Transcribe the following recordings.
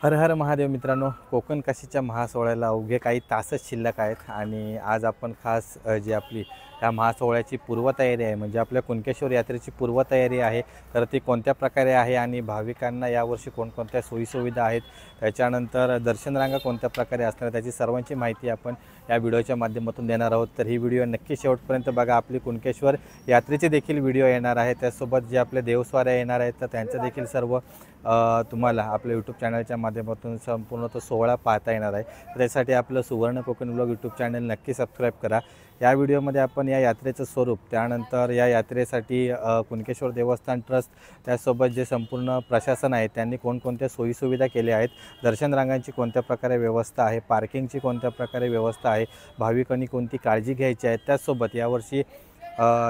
हर हर महादेव मित्रांनो, कोकण काशीच्या महासोहळ्याला अवघे काही तासच शिल्लक आहेत आणि आज आपण खास जी आपली या महासोहळ्याची पूर्वतयारी आहे म्हणजे आपल्या कुणकेश्वर यात्रेची पूर्वतयारी आहे तर ती कोणत्या प्रकारे आहे आणि भाविकांना यावर्षी कोणकोणत्या सोयीसुविधा आहेत, त्याच्यानंतर दर्शन रांगा कोणत्या प्रकारे असणार त्याची सर्वांची माहिती आपण या व्हिडिओच्या माध्यमातून देणार आहोत। तर ही व्हिडिओ नक्की शेवटपर्यंत बघा। आपली कुणकेश्वर यात्रेचे देखील व्हिडिओ येणार आहे, त्यासोबत जे आपले देवस्वाऱ्या येणार आहेत तर त्यांचं देखील सर्व तुम्हाला आपल्या यूट्यूब चॅनलच्या माध्यमातून संपूर्ण तो सोहळा पाहता येणार आहे। त्यासाठी आपलं सुवर्ण कोकण ब्लॉग यूट्यूब चॅनल नक्की सबस्क्राईब करा। या व्हिडिओमध्ये आपण या यात्रेचं स्वरूप, त्यानंतर या यात्रेसाठी कुणकेश्वर देवस्थान ट्रस्ट त्यासोबत जे संपूर्ण प्रशासन आहे त्यांनी कोणकोणत्या सोयीसुविधा केल्या आहेत, दर्शन रांगांची कोणत्या प्रकारे व्यवस्था आहे, पार्किंगची कोणत्या प्रकारे व्यवस्था आहे, भाविकांनी कोणती काळजी घ्यायची आहे, त्यासोबत यावर्षी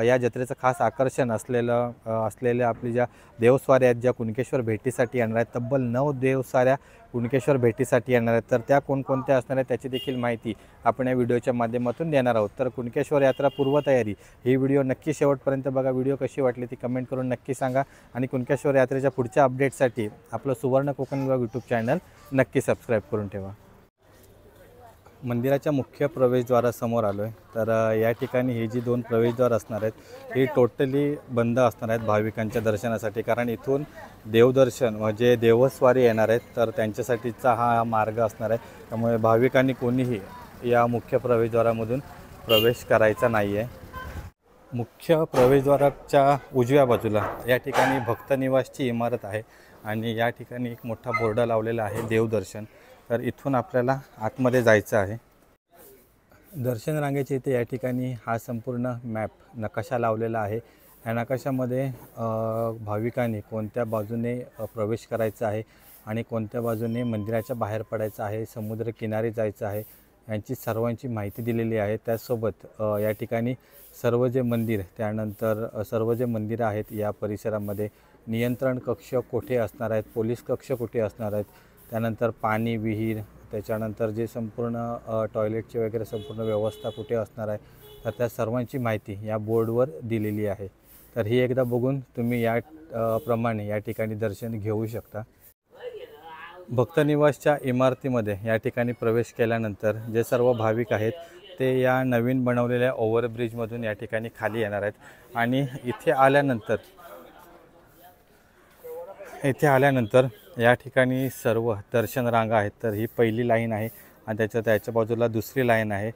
या जत्रेचं खास आकर्षण असलेल्या आपली ज्या देवस्वाऱ्या आहेत ज्या कुणकेश्वर भेटीसाठी येणार आहेत, तब्बल 9 देवस्वाऱ्या कुणकेश्वर भेटीसाठी येणार आहेत, तर त्या कोणकोणत्या असणार आहेत त्याची देखील माहिती आपण या व्हिडिओच्या माध्यमातून देणार आहोत। तर कुणकेश्वर यात्रा पूर्वतयारी ही व्हिडिओ नक्की शेवटपर्यंत बघा। व्हिडिओ कशी वाटली ती कमेंट करून नक्की सांगा आणि कुणकेश्वर यात्रेच्या पुढच्या अपडेटसाठी आपलं सुवर्ण कोकण ब्लॉग यूट्यूब चॅनल नक्की सबस्क्राईब करून ठेवा। मंदिराच्या मुख्य प्रवेशद्वारासमोर आलो आहे, तर या ठिकाणी ही जी 2 प्रवेशद्वार असणार आहेत ही टोटली बंद असणार आहेत भाविकांच्या दर्शनासाठी, कारण इथून देवदर्शन म्हणजे देवस्वारी येणार आहेत तर त्यांच्यासाठीचा हा मार्ग असणार आहे। त्यामुळे भाविकांनी कोणीही या मुख्य प्रवेशद्वारामधून प्रवेश करायचा नाही आहे। मुख्य प्रवेशद्वाराच्या उजव्या बाजूला या ठिकाणी भक्त निवासची इमारत आहे आणि या ठिकाणी एक मोठा बोर्ड लावलेला आहे देवदर्शन, तर इथून आपल्याला आतमध्ये जायचं आहे। दर्शन रांगेच्या इथे या ठिकाणी हा संपूर्ण मॅप नकाशा लावलेला आहे। या नकाशामध्ये भाविकांनी कोणत्या बाजूने प्रवेश करायचा आहे आणि कोणत्या बाजूने मंदिराच्या बाहेर पडायचं आहे, समुद्रकिनारी जायचं आहे यांची सर्वांची माहिती दिलेली आहे। त्यासोबत या ठिकाणी सर्व जे मंदिर, त्यानंतर सर्व जे मंदिरं आहेत या परिसरामध्ये नियंत्रण कक्ष कुठे असणार आहेत, पोलीस कक्ष कुठे असणार आहेत, त्यानंतर पाणी, विहीर, त्याच्यानंतर जे संपूर्ण टॉयलेटची वगैरे संपूर्ण व्यवस्था कुठे असणार आहे तर त्या सर्वांची माहिती या बोर्डवर दिलेली आहे। तर ही एकदा बघून तुम्ही या प्रमाणे या ठिकाणी दर्शन घेऊ शकता। भक्तनिवासच्या इमारतीमध्ये या ठिकाणी प्रवेश केल्यानंतर जे सर्व भाविक आहेत ते या नवीन बनवलेल्या ओव्हरब्रिजमधून या ठिकाणी खाली येणार आहेत आणि इथे आल्यानंतर या ठिकाणी सर्व दर्शन रांगा आहेत। तर ही पहिली लाईन आहे आणि त्याच्या बाजूला दुसरी लाईन आहे।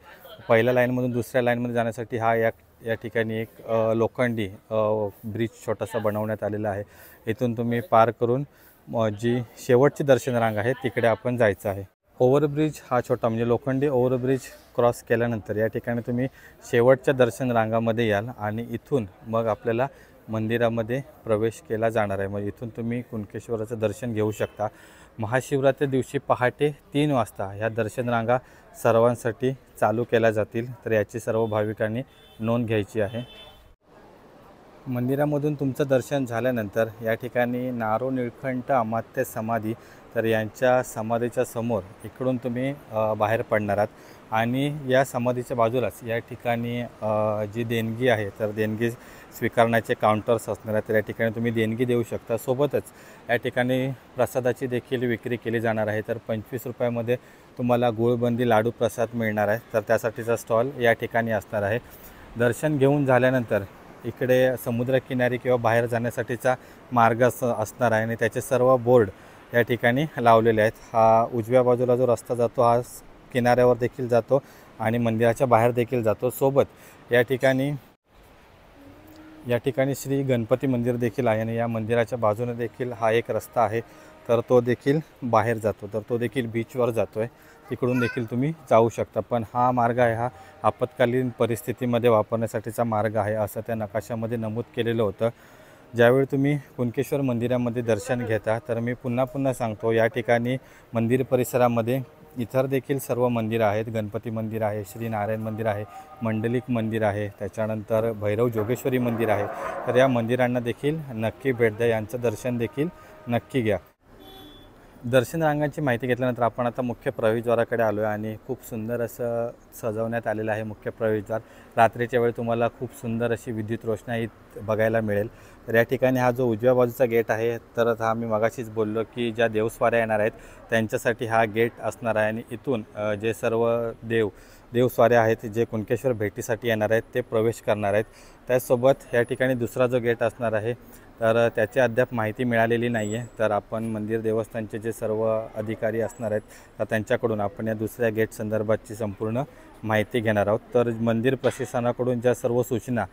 पहिल्या लाईनमधून दुसऱ्या लाईनमध्ये जाण्यासाठी हा या ठिकाणी एक लोखंडी ब्रिज छोटासा बनवण्यात आलेला आहे। इथून तुम्ही पार करून जी शेवटची दर्शन रांग आहे तिकडे आपण जायचं आहे। ओव्हरब्रिज हा छोटा म्हणजे लोखंडी ओव्हरब्रिज क्रॉस केल्यानंतर या ठिकाणी तुम्ही शेवटच्या दर्शन रांगामध्ये याल आणि इथून मग आपल्याला मंदिरामध्ये प्रवेश केला जाणार आहे। म्हणजे इथून तुम्ही कुणकेश्वराचं दर्शन घेऊ शकता। महाशिवरात्री दिवशी पहाटे 3 वाजता ह्या दर्शन रांगा सर्वांसाठी चालू केल्या जातील, तर याची सर्व भाविकांनी नोंद घ्यायची आहे। मंदिरामधून तुमचं दर्शन झाल्यानंतर या ठिकाणी नारो निळकंठ अमात्य समाधी, तर यांच्या समाधीच्या समोर इकडून तुम्ही बाहेर पडणार आहात आणि या समाधीच्या बाजूलाच या ठिकाणी जी देणगी आहे तर देणगी स्वीकारण्याचे काउंटर्स असणार आहेत, तर या ठिकाणी तुम्ही देणगी देऊ शकता। सोबतच या ठिकाणी प्रसादाची देखील विक्री केली जाणार आहे, तर 25 रुपयामध्ये तुम्हाला गुळबंदी लाडू प्रसाद मिळणार आहे, तर त्यासाठीचा स्टॉल या ठिकाणी असणार आहे। दर्शन घेऊन झाल्यानंतर इकडे समुद्रकिनारी किंवा बाहेर जाण्यासाठीचा मार्ग असणार आहे आणि त्याचे सर्व बोर्ड या ठिकाणी लावलेले आहेत। हा उजव्या बाजूला जो रस्ता जातो हा किनाऱ्यावर देखील जातो आणि मंदिराच्या बाहेर देखील जातो। सोबत या ठिकाणी श्री गणपती मंदिर देखील आहे आणि या मंदिराच्या बाजूने देखील हा एक रस्ता आहे, तर तो देखील बाहेर जातो, तर तो देखील बीचवर जातो आहे, तिकडून देखील तुम्ही जाऊ शकता। पण हा मार्ग आहे हा आपत्कालीन परिस्थितीमध्ये वापरण्यासाठीचा मार्ग आहे असं त्या नकाशामध्ये नमूद केलेलं होतं। ज्यावेळी तुम्ही कुणकेश्वर मंदिरामध्ये दर्शन घेता तर मी पुन्हा सांगतो, या ठिकाणी मंदिर परिसरामध्ये इतर देखील सर्व मंदिरं आहेत। गणपती मंदिर आहे, श्री नारायण मंदिर आहे, मंडलिक मंदिर आहे, त्याच्यानंतर भैरव जोगेश्वरी मंदिर आहे, तर या मंदिरांना देखील नक्की भेट द्या, यांचं दर्शन देखील नक्की घ्या। दर्शन रांगांची माहिती घेतल्यानंतर आपण आता मुख्य प्रवेशद्वाराकडे आलो आहे आणि खूप सुंदर असं सजवण्यात आलेलं आहे मुख्य प्रवेशद्वार। रात्रीच्या वेळी तुम्हाला खूप सुंदर अशी विद्युत रोषणाई बघायला मिळेल। तर या ठिकाणी हा जो उजव्या बाजूचा गेट आहे, तर हा मी मगाशीच बोललो की ज्या देवस्वाऱ्या येणार आहेत त्यांच्यासाठी हा गेट असणार आहे आणि इथून जे सर्व देवस्वाऱ्या आहेत जे कुणकेश्वर भेटीसाठी येणार आहेत ते प्रवेश करणार आहेत। त्याचसोबत या ठिकाणी दुसरा जो गेट असणार आहे तर त्याची अद्याप माहिती मिळालेली नाही आहे। तर आपण मंदिर देवस्थानचे जे सर्व अधिकारी असणार आहेत तर त्यांच्याकडून आपण या दुसऱ्या गेट संदर्भातची संपूर्ण माहिती घेणार आहोत। तर मंदिर प्रशासनाकडून ज्या सर्व सूचना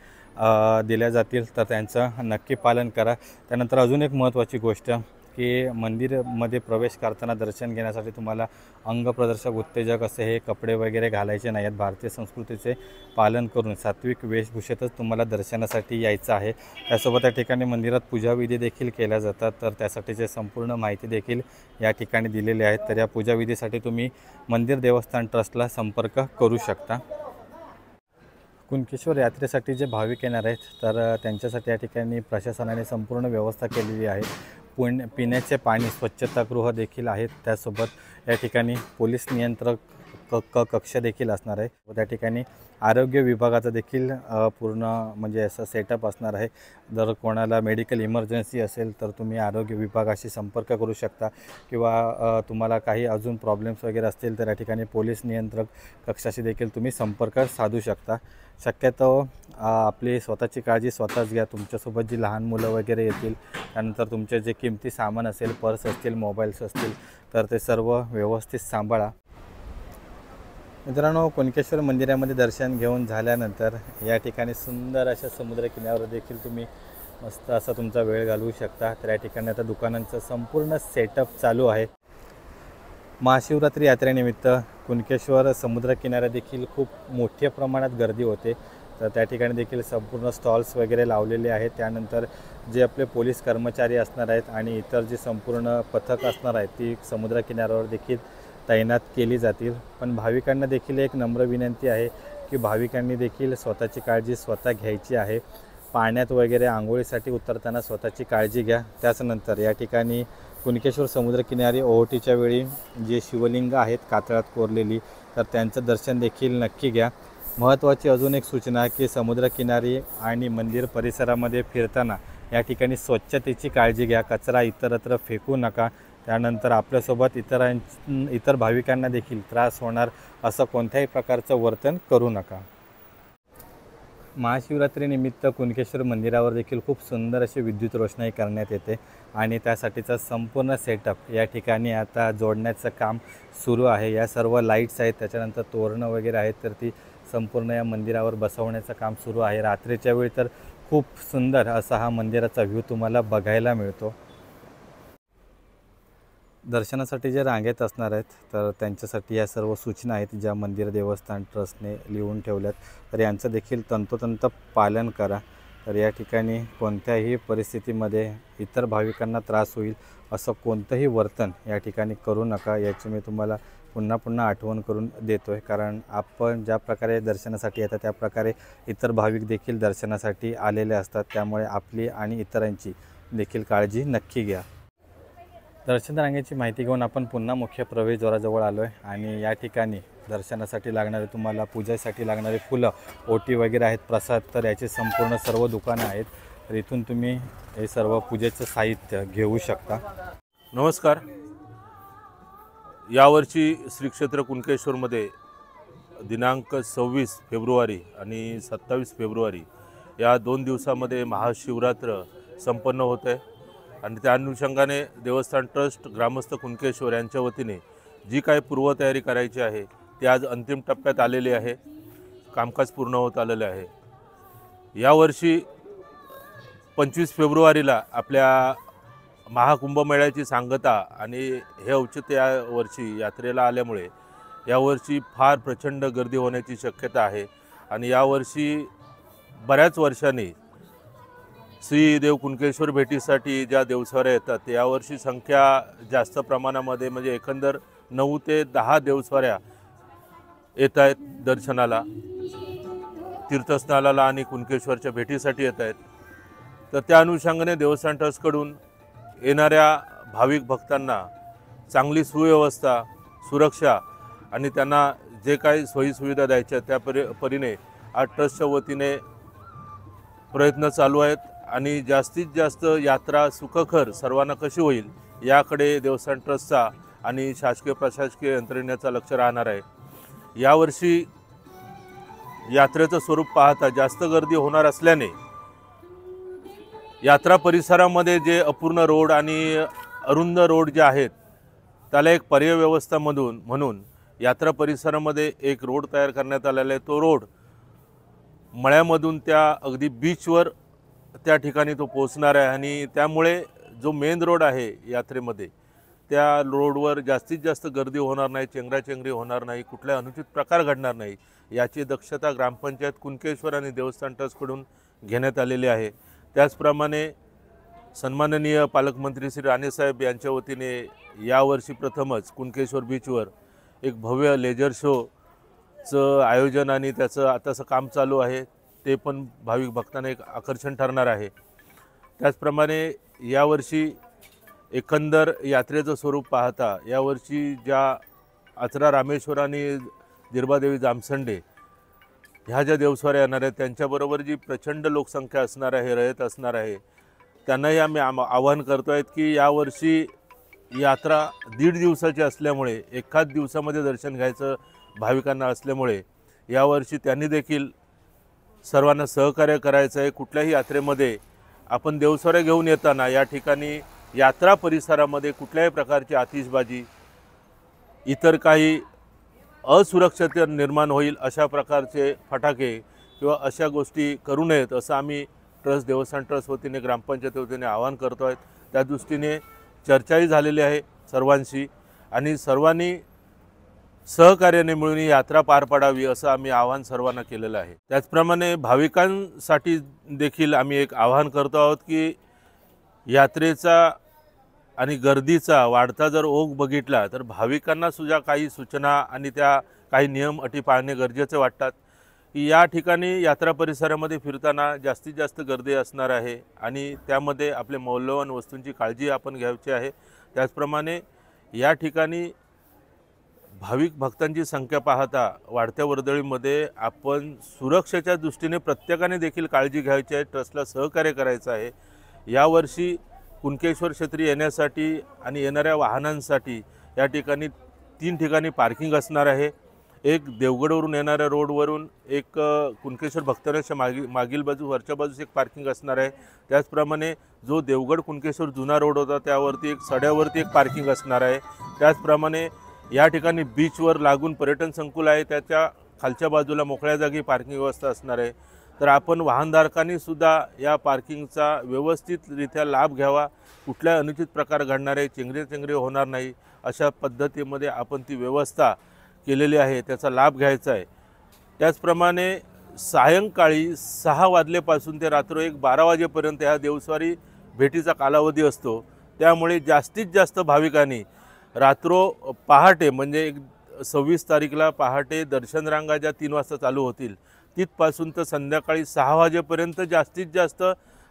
दिल्या जातील तर त्यांचं नक्की पालन करा। त्यानंतर अजून एक महत्त्वाची गोष्ट की मंदिरमध्ये प्रवेश करताना दर्शन घेण्यासाठी तुम्हाला अंगप्रदर्शक उत्तेजक असे हे कपडे वगैरे घालायचे नाही आहेत। भारतीय संस्कृतीचे पालन करून सात्विक वेशभूषेतच तुम्हाला दर्शनासाठी यायचं आहे। त्यासोबत या ठिकाणी मंदिरात पूजाविधी देखील केल्या जातात, तर त्यासाठीचे संपूर्ण माहिती देखील या ठिकाणी दिलेली आहे। तर या पूजाविधीसाठी तुम्ही मंदिर देवस्थान ट्रस्टला संपर्क करू शकता। कुणकेश्वर यात्रेसाठी जे भाविक येणार आहेत तर त्यांच्यासाठी या ठिकाणी प्रशासनाने संपूर्ण व्यवस्था केलेली आहे। पिण्याचे पाणी स्वच्छतागृह देखील आहेत। त्यासोबत या ठिकाणी पोलीस नियंत्रक कक्ष देखील असणार आहे। त्या ठिकाणी आरोग्य विभागाचा देखील पूर्ण म्हणजे असं सेटअप असणार आहे। जर कोणाला मेडिकल इमर्जन्सी असेल तर तुम्ही आरोग्य विभागाशी संपर्क करू शकता किंवा तुम्हाला काही अजून प्रॉब्लेम्स वगैरे असतील तर या ठिकाणी पोलीस नियंत्रक कक्षाशी देखील तुम्ही संपर्क साधू शकता। शक्यतो आपली स्वतःची काळजी स्वतःच घ्या। तुमच्यासोबत जी लहान मुलं वगैरे येतील, त्यानंतर तुमचे जे किमती सामान असेल, पर्स असतील, मोबाईल्स असतील तर ते सर्व व्यवस्थित सांभाळा। मित्रांनो, कुणकेश्वर मंदिरामध्ये दर्शन घेऊन झाल्यानंतर या ठिकाणी सुंदर अशा समुद्रकिनाऱ्यावर देखील तुम्ही मस्त असा तुमचा वेळ घालवू शकता। तर या ठिकाणी आता दुकानांचं संपूर्ण सेटअप चालू आहे। महाशिवरात्री यात्रेनिमित्त कुणकेश्वर समुद्रकिनाऱ्या देखील खूप मोठ्या प्रमाणात गर्दी होते। तर त्या ठिकाणी देखील संपूर्ण स्टॉल्स वगैरे लावलेले आहेत। त्यानंतर जे आपले पोलीस कर्मचारी असणार आहेत आणि इतर जी संपूर्ण पथक असणार आहेत ती समुद्रकिनाऱ्यावर देखील तैनात केली जातील। पण भाविकांना देखील एक नम्र विनंती आहे की भाविकांनी देखील स्वतःची काळजी स्वतः घ्यायची आहे। पाण्यात वगैरे आंघोळीसाठी उतरताना स्वतःची काळजी घ्या। त्याचनंतर या ठिकाणी कुणकेश्वर समुद्रकिनारी ओहोटीच्या वेळी जे शिवलिंग आहेत कातळात कोरलेली, तर त्यांचं दर्शन देखील नक्की घ्या। महत्त्वाची अजून एक सूचना की समुद्रकिनारी आणि मंदिर परिसरामध्ये फिरताना या ठिकाणी स्वच्छतेची काळजी घ्या। कचरा इतरत्र फेकू नका। त्यानंतर आपल्यासोबत इतर भाविकांना देखील त्रास होणार असं कोणत्याही प्रकारचं वर्तन करू नका। महाशिवरात्रीनिमित्त कुणकेश्वर मंदिरावर देखील खूप सुंदर अशी विद्युत रोषणाई करण्यात येते आणि त्यासाठीचा संपूर्ण सेटअप या ठिकाणी आता जोडण्याचं काम सुरू आहे। या सर्व लाईट्स आहेत, त्याच्यानंतर तोरणं वगैरे आहेत, तर ती संपूर्ण या मंदिरावर बसवण्याचं काम सुरू आहे। रात्रीच्या वेळी तर खूप सुंदर असा हा मंदिराचा व्ह्यू तुम्हाला बघायला मिळतो। दर्शनासाठी जे रांगेत असणार आहेत तर त्यांच्यासाठी या सर्व सूचना आहेत ज्या मंदिर देवस्थान ट्रस्टने लिहून ठेवल्यात, तर यांचं देखील तंतोतंत पालन करा। तर या ठिकाणी कोणत्याही परिस्थितीमध्ये इतर भाविकांना त्रास होईल असं कोणतंही वर्तन या ठिकाणी करू नका, याची मी तुम्हाला पुन्हा पुन्हा आठवण करून देतो आहे। कारण आपण ज्या प्रकारे दर्शनासाठी येतात त्या प्रकारे इतर भाविक देखील दर्शनासाठी आलेले असतात, त्यामुळे आपली आणि इतरांची देखील काळजी नक्की घ्या। दर्शन रांगेची माहिती घेऊन आपण पुन्हा मुख्य प्रवेशद्वाराजवळ आलो आहे आणि या ठिकाणी दर्शनासाठी लागणारे तुम्हाला पूजेसाठी लागणारे फुलं, ओटी वगैरे आहेत, प्रसाद, तर याची संपूर्ण सर्व दुकानं आहेत। तर इथून तुम्ही हे सर्व पूजेचं साहित्य घेऊ शकता। नमस्कार। यावर्षी श्री क्षेत्र कुणकेश्वरमध्ये दिनांक 26 फेब्रुवारी आणि 27 फेब्रुवारी या 2 दिवसामध्ये महाशिवरात्र संपन्न होत आहे आणि त्या अनुषंगाने देवस्थान ट्रस्ट ग्रामस्थ कुणकेश्वर यांच्या वतीने जी काही पूर्वतयारी करायची आहे ती आज अंतिम टप्प्यात आलेली आहे। कामकाज पूर्ण होत आलेले आहे। यावर्षी 25 फेब्रुवारीला आपल्या महाकुंभमेळ्याची सांगता आणि हे औचित्य या वर्षी यात्रेला आल्यामुळे यावर्षी फार प्रचंड गर्दी होण्याची शक्यता आहे आणि यावर्षी बऱ्याच वर्षांनी श्री देव कुणकेश्वर भेटीसाठी ज्या देवस्वाऱ्या येतात यावर्षी संख्या जास्त प्रमाणामध्ये म्हणजे एकंदर 9 ते 10 देवस्वाऱ्या येत आहेत दर्शनाला, तीर्थस्नानाला आणि कुणकेश्वरच्या भेटीसाठी येत आहेत। तर त्या अनुषंगाने देवस्थान ट्रस्टकडून येणाऱ्या भाविक भक्तांना चांगली सुव्यवस्था, सुरक्षा आणि त्यांना जे काही सोयीसुविधा द्यायच्या त्या परीने आज ट्रस्टच्या वतीने प्रयत्न चालू आहेत आणि जास्तीत जास्त यात्रा सुखकर सर्वांना कशी होईल याकडे देवस्थान ट्रस्टचा आणि शासकीय प्रशासकीय यंत्रणेचा लक्ष राहणार आहे। यावर्षी यात्रेचं स्वरूप पाहता जास्त गर्दी होणार असल्याने यात्रा परिसरामध्ये जे अपूर्ण रोड आणि अरुंद रोड जे आहेत त्याला एक पर्याय व्यवस्था म्हणून यात्रा परिसरामध्ये एक रोड तयार करण्यात आलेला आहे। तो रोड मळ्यामधून त्या अगदी बीचवर त्या ठिकाणी तो पोहोचणार आहे आणि त्यामुळे जो मेन रोड आहे यात्रेमध्ये त्या रोडवर जास्तीत जास्त गर्दी होणार नाही, चेंगराचेंगरी होणार नाही, कुठला अनुचित प्रकार घडणार नाही याची दक्षता ग्रामपंचायत कुणकेश्वर आणि देवस्थान ट्रस्टकडून घेण्यात आलेली आहे। त्याचप्रमाणे सन्माननीय पालकमंत्री श्री राणेसाहेब यांच्या वतीने यावर्षी प्रथमच कुणकेश्वर बीचवर एक भव्य लेजर शोचं आयोजन आणि त्याचं आताचं काम चालू आहे, ते पण भाविक भक्तांना एक आकर्षण ठरणार आहे। त्याचप्रमाणे यावर्षी एकंदर यात्रेचं स्वरूप पाहता यावर्षी ज्या आचरा रामेश्वर आणि दिरबादेवी जामसंडे ह्या ज्या देवस्वाऱ्या येणार आहेत त्यांच्याबरोबर जी प्रचंड लोकसंख्या असणार आहे, रयत असणार आहे, त्यांनाही आम्ही आवाहन करतो आहेत की यावर्षी यात्रा 1.5 दिवसाची असल्यामुळे एकाच दिवसामध्ये दर्शन घ्यायचं भाविकांना असल्यामुळे यावर्षी त्यांनी देखील सर्वांना सहकार्य करायचं आहे। कुठल्याही यात्रेमध्ये आपण देवस्वाऱ्या घेऊन येताना या ठिकाणी यात्रा परिसरामध्ये कुठल्याही प्रकारची आतिषबाजी, इतर काही असुरक्षितता निर्माण होईल अशा प्रकारचे फटाके किंवा अशा गोष्टी करू नयेत असं आम्ही देवस्थान ट्रस्ट वतीने ग्रामपंचायत वतीने आवाहन करतो आहे। त्या दृष्टीने चर्चाही झालेली आहे सर्वांशी आणि सर्वांनी सहकार्याने मिळून ही यात्रा पार पाडावी असं आम्ही आवाहन सर्वांना केलेलं आहे। त्याचप्रमाणे भाविकांसाठी देखील आम्ही एक आवाहन करतो आहोत की यात्रेचा आणि गर्दीचा वाढता जर ओघ बघितला तर भाविकांना सुद्धा काही सूचना आणि त्या काही नियम अटी पाळणे गरजेचे वाटतात। की या ठिकाणी यात्रा परिसरामध्ये फिरताना जास्तीत जास्त गर्दी असणार आहे आणि त्यामध्ये आपले मौल्यवान वस्तूंची काळजी आपण घ्यायची आहे। त्याचप्रमाणे या ठिकाणी भाविक भक्तांची संख्या पाहता वाढत्या वर्दळीमध्ये आपण सुरक्षेच्या दृष्टीने प्रत्येकाने देखील काळजी घ्यायची आहे, ट्रस्टला सहकार्य करायचं आहे। यावर्षी कुणकेश्वर क्षेत्री येण्यासाठी आणि येणाऱ्या वाहनांसाठी या ठिकाणी 3 ठिकाणी पार्किंग असणार आहे। एक देवगडवरून येणाऱ्या रोडवरून एक कुणकेश्वर भक्तांच्या मागील बाजू वरच्या बाजूस एक पार्किंग असणार आहे। त्याचप्रमाणे जो देवगड कुणकेश्वर जुना रोड होता त्यावरती एक सड्यावरती एक पार्किंग असणार आहे। त्याचप्रमाणे या ठिकाणी बीचवर लागून पर्यटन संकुल आहे त्याच्या खालच्या बाजूला मोकळ्या जागी पार्किंग व्यवस्था असणार आहे। तर आपण वाहनधारकांनी सुद्धा या पार्किंगचा व्यवस्थितरित्या लाभ घ्यावा, कुठल्या अनुचित प्रकार घडणार आहे, चेंगरे होणार नाही अशा पद्धतीमध्ये आपण ती व्यवस्था केलेली आहे, त्याचा लाभ घ्यायचा आहे। त्याचप्रमाणे सायंकाळी 6 वाजल्यापासून ते रात्री 12 वाजेपर्यंत ह्या देवस्वारी भेटीचा कालावधी असतो, त्यामुळे जास्तीत जास्त भाविकांनी पहाटे म्हणजे 26 तारीखला पहाटे दर्शन रांगा ज्या 3 वाजता चालू होतील तिथपासून तर संध्याकाळी 6 वाजेपर्यंत जास्तीत जास्त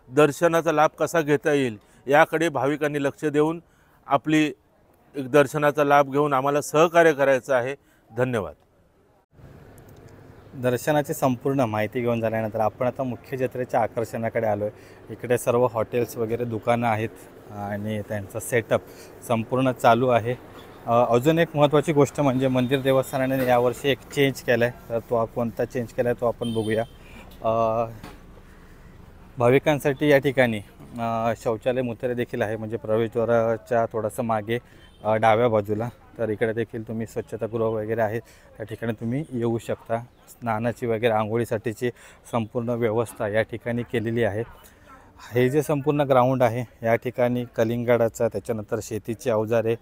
दर्शनाचा लाभ कसा घेता येईल याकडे भाविकांनी लक्ष देऊन आपली दर्शनाचा लाभ घेऊन आम्हाला सहकार्य करायचं आहे। धन्यवाद। दर्शनाची संपूर्ण माहिती घेऊन झाल्यानंतर आपण आता मुख्य जत्रेच्या आकर्षणाकडे आलो आहे। इकडे सर्व हॉटेल्स वगैरे दुकानं आहेत आणि त्यांचा सेटअप संपूर्ण चालू आहे। अजून एक महत्त्वाची गोष्ट म्हणजे मंदिर देवस्थानाने यावर्षी एक चेंज केला आहे, तर तो कोणता चेंज केला आहे तो आपण बघूया। भाविकांसाठी या ठिकाणी शौचालय मुत्रे देखील आहे, म्हणजे प्रवेशद्वाराच्या थोडंसं मागे डाव्या बाजूला, तर इकडे देखील तुम्ही स्वच्छतागृह वगैरे आहे त्या ठिकाणी तुम्ही येऊ शकता। स्नानाची वगैरे आंघोळीसाठीची संपूर्ण व्यवस्था या ठिकाणी केलेली आहे। हे जे संपूर्ण ग्राउंड आहे या ठिकाणी कलिंगडाचा त्याच्यानंतर शेतीची अवजारे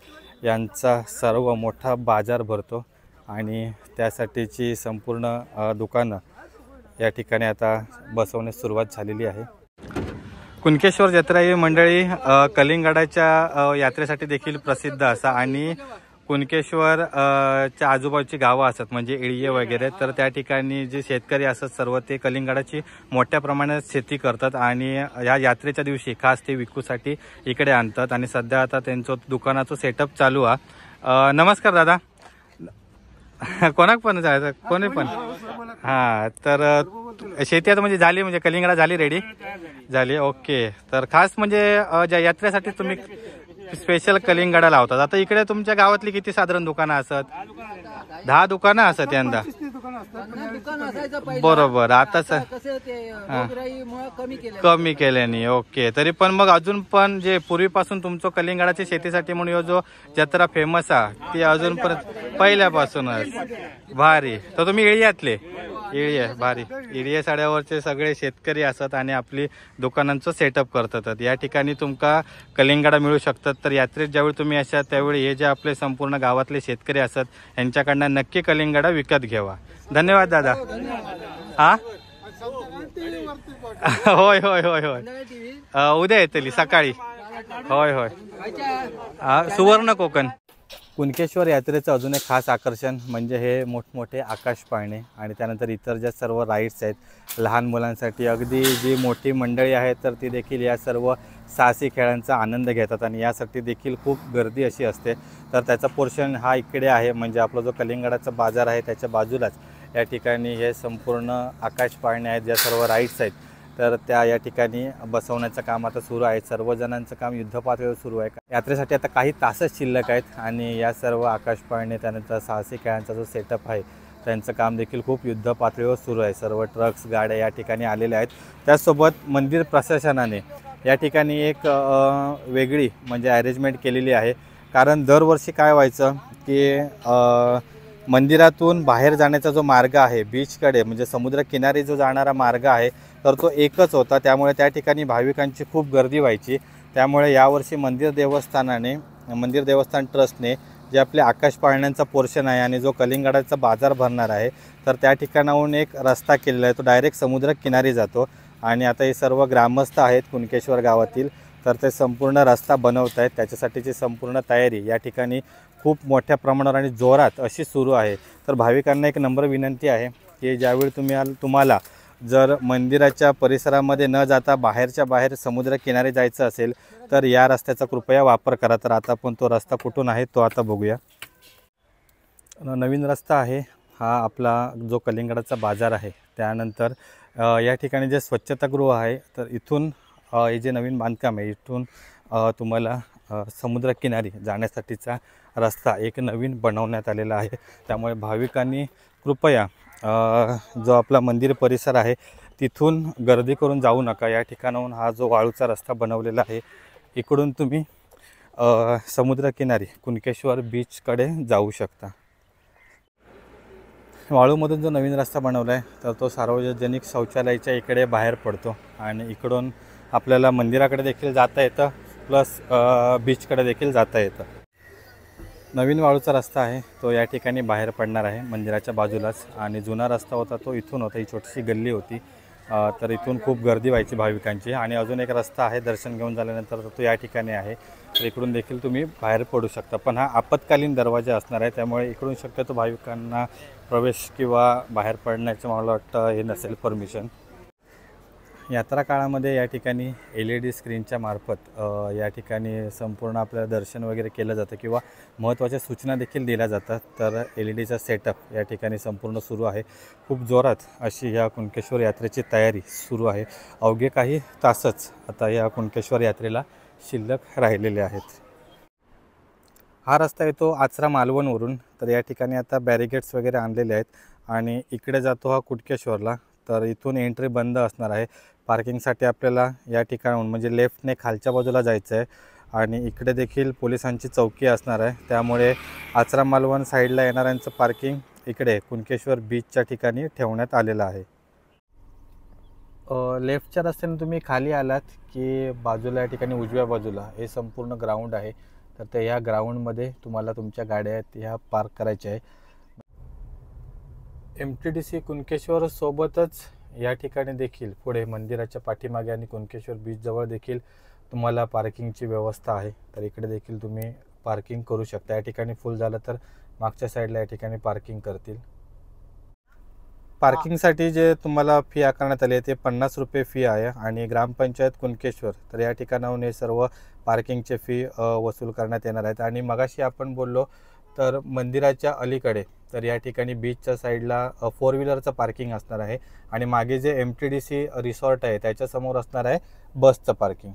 यांचा सर्व मोठा बाजार भरतो आणि त्यासाठीची संपूर्ण दुकानं या ठिकाणी आता बसवण्यास सुरुवात झालेली आहे। कुणकेश्वर जत्रा ही मंडळी कलिंगडाच्या यात्रेसाठी देखील प्रसिद्ध असा आणि कुणकेश्वर च्या आजूबाजूची गावं असतात म्हणजे इळये वगैरे, तर त्या ठिकाणी जे शेतकरी असतात सर्व ते कलिंगडाची मोठ्या प्रमाणात शेती करतात आणि या यात्रेच्या दिवशी खास ते विकूसाठी इकडे आणतात. आणि सध्या आता त्यांचं दुकानाचं सेटअप चालू आहे. नमस्कार दादा. कोणाक पण जायचं कोणी पण. हां, तर शेती आता म्हणजे झाली, म्हणजे कलिंगडा झाली, रेडी झाली. ओके, तर खास म्हणजे ज्या यात्रेसाठी तुम्ही स्पेशल कलिंगडा लावतात. आता इकडे तुमच्या गावातली किती साधारण दुकानं असतात? 10 दुकानं असतात यंदा. बरोबर. आता कमी केल्याने. ओके, तरी पण मग अजून पण जे पूर्वीपासून तुमचं कलिंगडाच्या शेतीसाठी म्हणून जो जत्रा फेमस आहे ती अजून पण पहिल्यापासूनच भारी. तर तुम्ही इळ्यातले इळ्ये भारी इळ्ये साड्यावरचे सगळे शेतकरी असतात आणि आपली दुकानांचं सेटअप करतात. या ठिकाणी तुमका कलिंगडा मिळू शकतात. तर यात्रेत ज्यावेळी तुम्ही असाल त्यावेळी हे जे आपले संपूर्ण गावातले शेतकरी असतात यांच्याकडनं नक्की कलिंगडा विकत घ्यावा. धन्यवाद दादा. हा होय होय होय होय, उद्या येतली सकाळी. होय होय. सुवर्ण कोकण. कुणकेश्वर यात्रेचं अजून एक खास आकर्षण म्हणजे हे मोठमोठे आकाश पाळणे आणि त्यानंतर इतर ज्या सर्व राईड्स आहेत लहान मुलांसाठी. अगदी जी मोठी मंडळी आहे तर ती देखील या सर्व साहसी खेळांचा आनंद घेतात आणि यासाठी देखील खूप गर्दी अशी असते. तर त्याचा पोर्शन हा इकडे आहे, म्हणजे आपला जो कलिंगडाचा बाजार आहे त्याच्या बाजूलाच या ठिकाणी हे संपूर्ण आकाश पाळणे आहेत, ज्या सर्व राईड्स आहेत तर त्या या ठिकाणी बसवण्याचं काम आता सुरू आहे. सर्वजणांचं काम युद्धपातळीवर सुरू आहे. यात्रेसाठी आता काही तासच शिल्लक आहेत आणि या सर्व आकाश पाळणे त्यानंतर साहसी खेळांचा जो सेटअप आहे त्यांचं काम देखील खूप युद्धपातळीवर सुरू आहे. सर्व ट्रक्स गाड्या या ठिकाणी आलेल्या आहेत. त्याचसोबत मंदिर प्रशासनाने या ठिकाणी एक वेगळी म्हणजे अरेंजमेंट केलेली आहे. कारण दरवर्षी काय व्हायचं की मंदिरातून बाहेर जाण्याचा जो मार्ग आहे बीचकडे म्हणजे समुद्रकिनारी जो जाणारा मार्ग आहे तर तो एकच होता. त्यामुळे त्या ठिकाणी भाविकांची खूप गर्दी व्हायची. त्यामुळे यावर्षी मंदिर देवस्थान ट्रस्टने जे आपले आकाश पाळण्यांचा पोर्शन आहे आणि जो कलिंगडाचा बाजार भरणार आहे तर त्या ठिकाणाहून एक रस्ता केलेला आहे, तो डायरेक्ट समुद्रकिनारी जातो. आणि आता हे सर्व ग्रामस्थ आहेत कुणकेश्वर गावातील तर ते संपूर्ण रस्ता बनवत आहेत. त्याच्यासाठीची संपूर्ण तयारी या ठिकाणी खूप मोठ्या प्रमाणावर आणि जोरात अशी सुरू आहे. तर भाविकांना एक नम्र विनंती आहे की ज्यावेळी तुम्हाला जर मंदिराच्या परिसरामध्ये न जाता बाहेरच्या बाहेर समुद्रकिनारी जायचं असेल तर या रस्त्याचा कृपया वापर करा. तर आता आपण तो रस्ता कुठून आहे तो आता बघूया. नवीन रस्ता आहे हा आपला जो कलिंगडाचा बाजार आहे. त्यानंतर या ठिकाणी जे स्वच्छतागृह आहे तर इथून हे जे नवीन बांधकाम आहे इथून तुम्हाला समुद्रकिनारी जाण्यासाठीचा रस्ता एक नवीन बनवण्यात आलेला आहे. त्यामुळे भाविकांनी कृपया जो आपला मंदिर परिसर आहे तिथून गर्दी करून जाऊ नका. या ठिकाणाहून हा जो वाळूचा रस्ता बनवलेला आहे इकडून तुम्ही समुद्रकिनारी कुणकेश्वर बीचकडे जाऊ शकता. वाळूमधून जो नवीन रस्ता बनवला आहे तर तो सार्वजनिक शौचालयाच्या इकडे बाहेर पडतो आणि इकडून आपल्याला मंदिराकडे देखील जाता येतं प्लस बीचकडे देखील जाता येतं. नवीन वाळूचा रस्ता आहे तो या ठिकाणी बाहेर पडणार आहे मंदिराच्या बाजूलाच. आणि जुना रस्ता होता तो इथून होता, ही छोटीशी गल्ली होती तर इथून खूप गर्दी व्हायची भाविकांची. आणि अजून एक रस्ता आहे दर्शन घेऊन झाल्यानंतर तो या ठिकाणी आहे तर इकडून देखील तुम्ही बाहेर पडू शकता. पण हा आपत्कालीन दरवाजा असणार आहे त्यामुळे इकडून शक्यतो भाविकांना प्रवेश किंवा बाहेर पडण्याचं मला वाटतं हे नसेल परमिशन. यात्रा काळामध्ये या ठिकाणी LED स्क्रीनच्या मार्फत या ठिकाणी संपूर्ण आपल्याला दर्शन वगैरे केलं जातं किंवा महत्त्वाच्या सूचना देखील दिल्या जातात. तर LEDचा सेटअप या ठिकाणी संपूर्ण सुरू आहे. खूप जोरात अशी या कुणकेश्वर यात्रेची तयारी सुरू आहे. अवघे काही तासच आता या कुणकेश्वर यात्रेला शिल्लक राहिलेले आहेत. हा रस्ता येतो आचरा मालवणवरून. तर या ठिकाणी आता बॅरिगेट्स वगैरे आणलेले आहेत आणि इकडे जातो हा कुणकेश्वरला. तर इथून एंट्री बंद असणार आहे. पार्किंगसाठी आपल्याला या ठिकाणाहून म्हणजे लेफ्टने खालच्या बाजूला जायचं आहे आणि इकडे देखील पोलिसांची चौकी असणार आहे. त्यामुळे आचरा मालवण साईडला येणाऱ्यांचं पार्किंग इकडे कुणकेश्वर बीचच्या ठिकाणी ठेवण्यात आलेलं आहे. लेफ्टच्या रस्त्याने तुम्ही खाली आलात की बाजूला या ठिकाणी उजव्या बाजूला हे संपूर्ण ग्राउंड आहे. तर ते ह्या ग्राउंडमध्ये तुम्हाला तुमच्या गाड्या आहेत ह्या पार्क करायच्या आहे. MTDC कुणकेश्वर सोबतच या ठिकाणी देखील पुढे मंदिराच्या पाठीमागे आणि कुणकेश्वर बीचजवळ देखील तुम्हाला पार्किंगची व्यवस्था आहे. तर इकडे देखील तुम्ही पार्किंग करू शकता। या ठिकाणी फुल झालं तर मागच्या साईडला या ठिकाणी पार्किंग करतील। पार्किंगसाठी जे तुम्हाला फी आकारण्यात आली आहे ते 50 रुपये फी आहे आणि ग्रामपंचायत कुणकेश्वर तर या ठिकाणाहून हे सर्व पार्किंगचे फी वसूल करण्यात येणार आहेत। आणि मगाशी आपण बोललो तर मंदिराच्या अलीकडे तर या ठिकाणी बीचच्या साईडला 4 व्हीलरचं पार्किंग असणार आहे आणि मागे जे MTDC रिसॉर्ट आहे त्याच्यासमोर असणार आहे बसचं पार्किंग।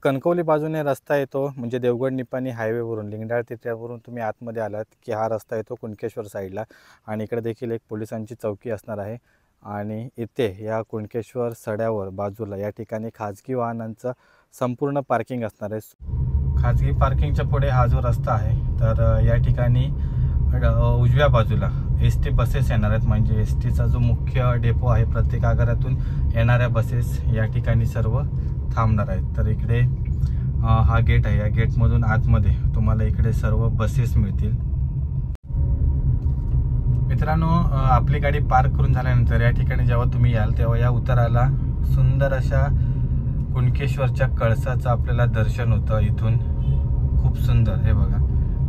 कणकवली बाजूने रस्ता येतो म्हणजे देवगड निपाणी हायवेवरून लिंगडाळ तिट्यावरून तुम्ही आतमध्ये आलात की हा रस्ता येतो कुणकेश्वर साईडला आणि इकडे देखील एक पोलिसांची चौकी असणार आहे। आणि इथे या कुणकेश्वर सड्यावर बाजूला या ठिकाणी खाजगी वाहनांचं संपूर्ण पार्किंग असणार आहे। खाजगी पार्किंगच्या पुढे हा जो रस्ता आहे तर या ठिकाणी उजव्या बाजूला ST बसेस येणार आहेत म्हणजे STचा जो मुख्य डेपो आहे प्रत्येक आगारातून येणाऱ्या बसेस या ठिकाणी सर्व थांबणार आहेत। तर इकडे हा गेट आहे, या गेटमधून आतमध्ये तुम्हाला इकडे सर्व बसेस मिळतील। मित्रांनो आपली गाडी पार्क करून झाल्यानंतर या ठिकाणी जेव्हा तुम्ही याल तेव्हा या उताराला सुंदर अशा कुणकेश्वरच्या कळसाचं आपल्याला दर्शन होतं इथून, खूप सुंदर हे बघा।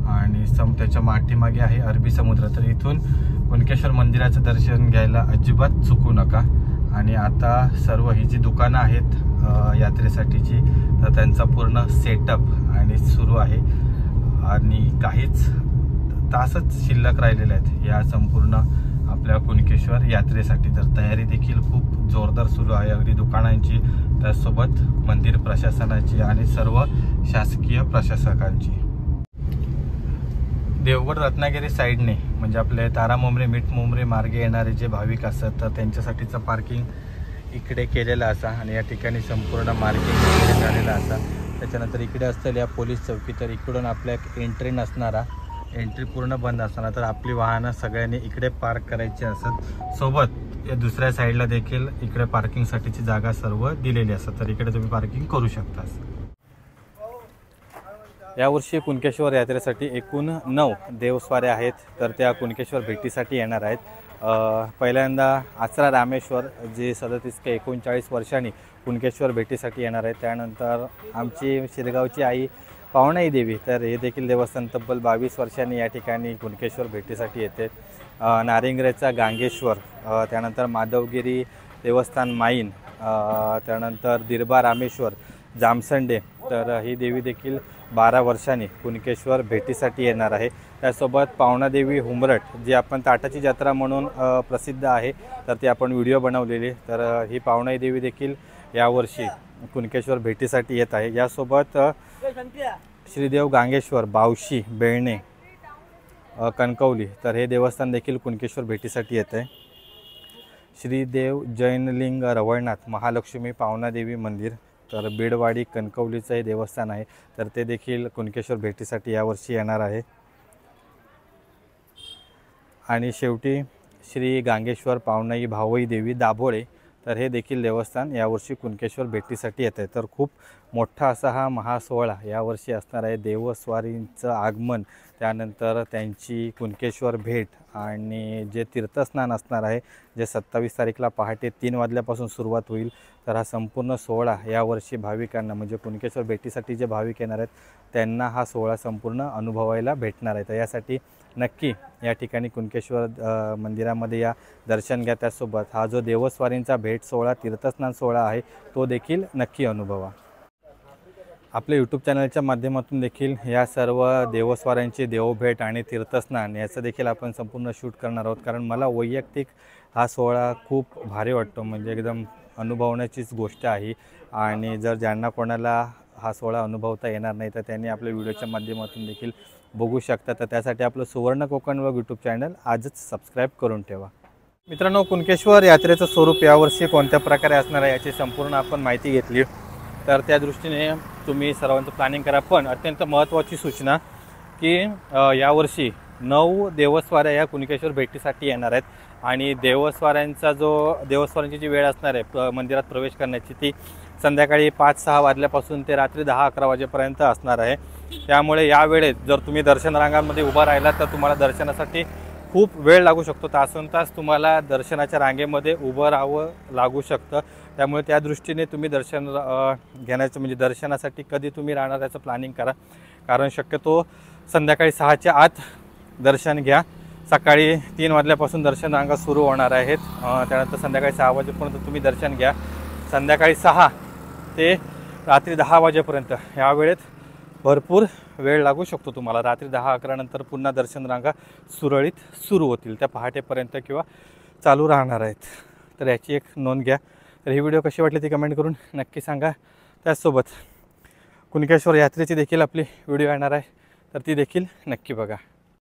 आणि त्याच्या माठीमागे आहे अरबी समुद्र। तर इथून कुणकेश्वर मंदिराचं दर्शन घ्यायला अजिबात चुकू नका। आणि आता सर्व ही जी दुकानं आहेत यात्रेसाठीची तर त्यांचा पूर्ण सेटअप आणि सुरू आहे आणि काहीच तासच शिल्लक राहिलेले आहेत या संपूर्ण आपल्या कुणकेश्वर यात्रेसाठी। तर तयारी देखील खूप जोरदार सुरू आहे अगदी दुकानांची, त्यासोबत मंदिर प्रशासनाची आणि सर्व शासकीय प्रशासकांची। देवगड रत्नागिरी साईडने म्हणजे आपले तारामुंबरी मिठमुंबरी मार्गे येणारे जे भाविक असतात तर त्यांच्यासाठीचं पार्किंग इकडे केलेलं असा आणि या ठिकाणी संपूर्ण मार्किंग झालेलं असा। त्याच्यानंतर इकडे असलेल्या या पोलीस चौकी तर इकडून आपल्या एक एंट्री नसणारा, एंट्री पूर्ण बंद असणार तर आपली वाहनं सगळ्यांनी इकडे पार्क करायची असतात। सोबत या दुसऱ्या साईडला देखील इकडे पार्किंगसाठीची जागा सर्व दिलेली असतात तर इकडे तुम्ही पार्किंग करू शकता। यावर्षी कुणकेश्वर यात्रेसाठी एकूण 9 देवस्वाऱ्या आहेत तर त्या कुणकेश्वर भेटीसाठी येणार आहेत। पहिल्यांदा आचरा रामेश्वर जे 37 ते 39 वर्षांनी कुणकेश्वर भेटीसाठी येणार आहे। त्यानंतर आमची शिरगावची आई पावणाई देवी तर हे देखील देवस्थान तब्बल 22 वर्षांनी या ठिकाणी कुणकेश्वर भेटीसाठी येते। नारिंगरेचा गांगेश्वर, त्यानंतर माधवगिरी देवस्थान माईन, त्यानंतर दिरबा रामेश्वर जामसंडे तर ही देवी देखील 12 वर्षांनी कुणकेश्वर भेटीसाठी येणार आहे। त्यासोबत पावणादेवी हुंबरट जी आपण ताटाची जत्रा म्हणून प्रसिद्ध आहे तर ती आपण व्हिडिओ बनवलेली तर ही पावणाई देवी देखील यावर्षी कुणकेश्वर भेटीसाठी येत आहे। यासोबत श्रीदेव गांगेश्वर बावशी बेळणे कणकवली तर हे देवस्थान देखील कुणकेश्वर भेटीसाठी येत आहे। श्रीदेव जैनलिंग रवळनाथ महालक्ष्मी पावणादेवी मंदिर तर बेडवाडी कणकवलीचं हे देवस्थान आहे तर ते देखील कुणकेश्वर भेटीसाठी यावर्षी येणार आहे। आणि शेवटी श्री गांगेश्वर पावनाई भावई देवी दाभोळे तर हे देखील देवस्थान यावर्षी कुणकेश्वर भेटीसाठी येत आहे। तर खूप मोठा असा हा महासोहळा यावर्षी असणार आहे। देवस्वारींचं आगमन, त्यानंतर त्यांची कुणकेश्वर भेट आणि जे तीर्थस्नान असणार आहे जे 27 तारीखला पहाटे 3 वाजल्यापासून सुरुवात होईल तर हा संपूर्ण सोहळा यावर्षी भाविकांना म्हणजे कुणकेश्वर भेटीसाठी जे भाविक येणार आहेत त्यांना हा सोहळा संपूर्ण अनुभवायला भेटणार आहे। तर यासाठी नक्की या ठिकाणी कुणकेश्वर मंदिरामध्ये या दर्शन घ्या। त्यासोबत हा जो देवस्वारींचा भेट सोहळा तीर्थस्नान सोहळा आहे तो देखील नक्की अनुभवा। आपल्या यूट्यूब चॅनलच्या माध्यमातून देखील या सर्व देवस्वाऱ्यांची देवभेट आणि तीर्थस्नान याचं देखील आपण संपूर्ण शूट करणार आहोत कारण मला वैयक्तिक हा सोहळा खूप भारी वाटतो म्हणजे एकदम अनुभवण्याचीच गोष्ट आहे। आणि जर ज्यांना कोणाला हा सोहळा अनुभवता येणार नाही तर त्यांनी आपल्या व्हिडिओच्या माध्यमातून देखील बघू शकता। तर त्यासाठी आपलं सुवर्ण कोकण व यूट्यूब चॅनल आजच सबस्क्राईब करून ठेवा। मित्रांनो कुणकेश्वर यात्रेचं स्वरूप यावर्षी कोणत्या प्रकारे असणार आहे याची संपूर्ण आपण माहिती घेतली तर त्या दृष्टीने तुम्ही सर्वांचं प्लॅनिंग करा। पण अत्यंत महत्त्वाची सूचना की यावर्षी 9 देवस्वाऱ्या या कुणकेश्वर भेटीसाठी येणार आहेत आणि देवस्वाऱ्यांची जी वेळ असणार आहे मंदिरात प्रवेश करण्याची ती संध्याकाळी 5-6 वाजल्यापासून ते रात्री 10-11 वाजेपर्यंत असणार आहे। त्यामुळे या वेळेत जर तुम्ही दर्शन रांगांमध्ये उभा राहिलात तर तुम्हाला दर्शनासाठी खूप वेळ लागू शकतो, तासनतास तुम्हाला दर्शनाच्या रांगेमध्ये उभं राहावं लागू शकतं। त्यामुळे त्या दृष्टीने तुम्ही दर्शन घेण्याचं म्हणजे दर्शनासाठी कधी तुम्ही राहणार याचं प्लॅनिंग करा कारण शक्यतो संध्याकाळी 6च्या आत दर्शन घ्या. सकाळी 3 वाजल्यापासून दर्शन रांगा सुरू होणार आहेत. त्यानंतर संध्याकाळी 6 वाजेपर्यंत तुम्ही दर्शन घ्या. संध्याकाळी 6 ते रात्री 10 वाजेपर्यंत या वेळेत भरपूर वेळ लागू शकतो तुम्हाला. रात्री 10-11 नंतर पुन्हा दर्शन रांगा सुरळीत सुरू होतील. त्या पहाटेपर्यंत किंवा चालू राहणार आहेत. तर याची एक नोंद घ्या. तर ही व्हिडिओ कशी वाटली ती कमेंट करून नक्की सांगा. त्याचसोबत कुणकेश्वर यात्रेची देखील आपली व्हिडिओ येणार आहे, तर ती देखील नक्की बघा.